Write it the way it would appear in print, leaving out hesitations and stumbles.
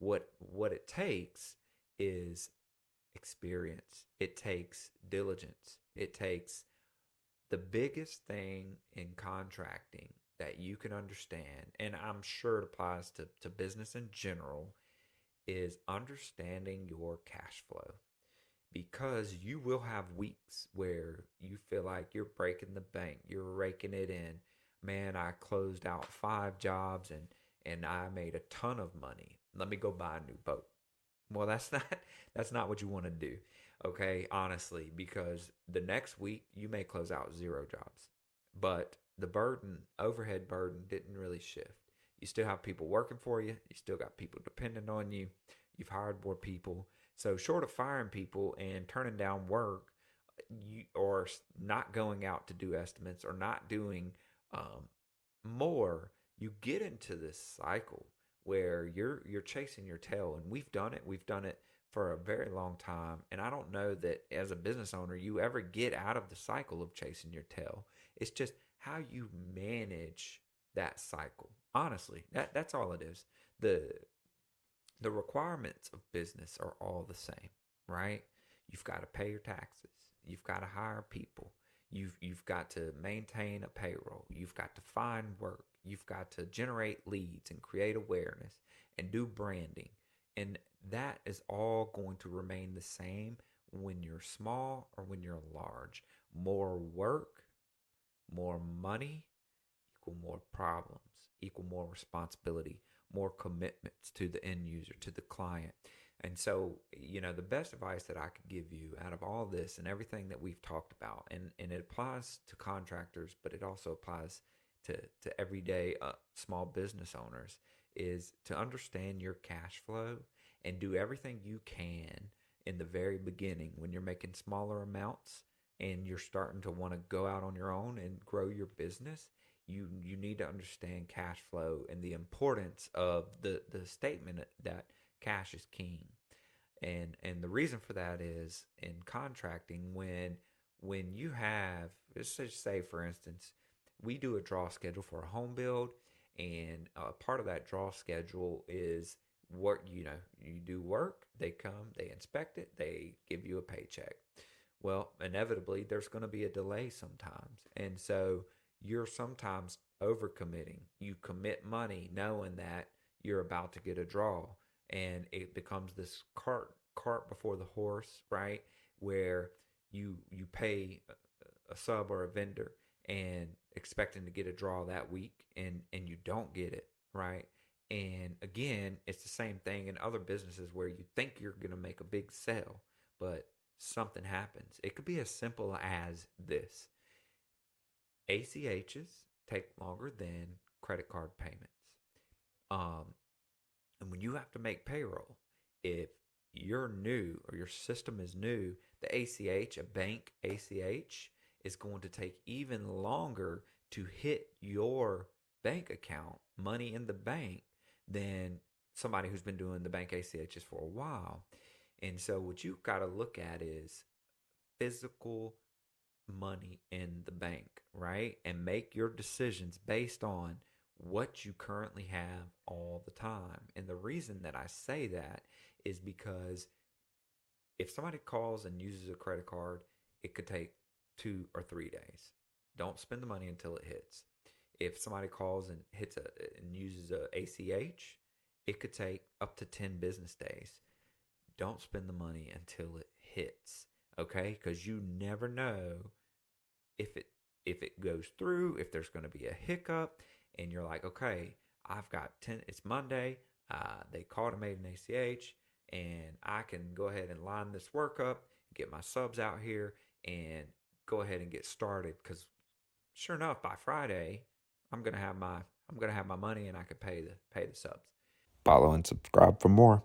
what it takes is experience. It takes diligence. It takes the biggest thing in contracting that you can understand, and I'm sure it applies to business in general, is understanding your cash flow. Because you will have weeks where you feel like you're breaking the bank, you're raking it in. Man, I closed out 5 jobs and I made a ton of money. Let me go buy a new boat. Well, that's not what you want to do. Okay, honestly, because the next week you may close out 0 jobs. But the overhead burden didn't really shift. You still have people working for you, you still got people dependent on you. You've hired more people. So short of firing people and turning down work, or not going out to do estimates or not doing um, more, you get into this cycle where you're chasing your tail. And we've done it. We've done it for a very long time. And I don't know that as a business owner you ever get out of the cycle of chasing your tail. It's just how you manage that cycle. Honestly, that's all it is. The requirements of business are all the same, right? You've got to pay your taxes. You've got to hire people. You've got to maintain a payroll. You've got to find work. You've got to generate leads and create awareness and do branding. And that is all going to remain the same when you're small or when you're large. More work, more money, equal more problems, equal more responsibility, more commitments to the end user, to the client. And so, the best advice that I could give you out of all this and everything that we've talked about, and it applies to contractors, but it also applies to everyday small business owners, is to understand your cash flow and do everything you can in the very beginning when you're making smaller amounts and you're starting to want to go out on your own and grow your business. You need to understand cash flow and the importance of the statement that cash is king. And the reason for that is in contracting, when you have, let's just say for instance, we do a draw schedule for a home build, and part of that draw schedule is work. You do work, they come, they inspect it, they give you a paycheck. Well, inevitably there's going to be a delay sometimes, and so you're sometimes overcommitting. You commit money knowing that you're about to get a draw, and it becomes this cart before the horse, right? Where you pay a sub or a vendor and expecting to get a draw that week, and you don't get it, right? And again, it's the same thing in other businesses where you think you're going to make a big sale, but something happens. It could be as simple as this: ACHs take longer than credit card payments. Um, and when you have to make payroll, if you're new or your system is new, the ACH, a bank ACH, is going to take even longer to hit your bank account, money in the bank, than somebody who's been doing the bank ACHs for a while. And so what you've got to look at is physical money in the bank, right? And make your decisions based on what you currently have all the time. And the reason that I say that is because if somebody calls and uses a credit card, it could take 2 or 3 days. Don't spend the money until it hits. If somebody calls and uses a ACH, it could take up to 10 business days. Don't spend the money until it hits, okay? Because you never know if it goes through, if there's going to be a hiccup, and you're like, okay, I've got 10. It's Monday. They called and made an ACH, and I can go ahead and line this work up, get my subs out here, and go ahead and get started. Because sure enough, by Friday, I'm gonna have my money, and I can pay the subs. Follow and subscribe for more.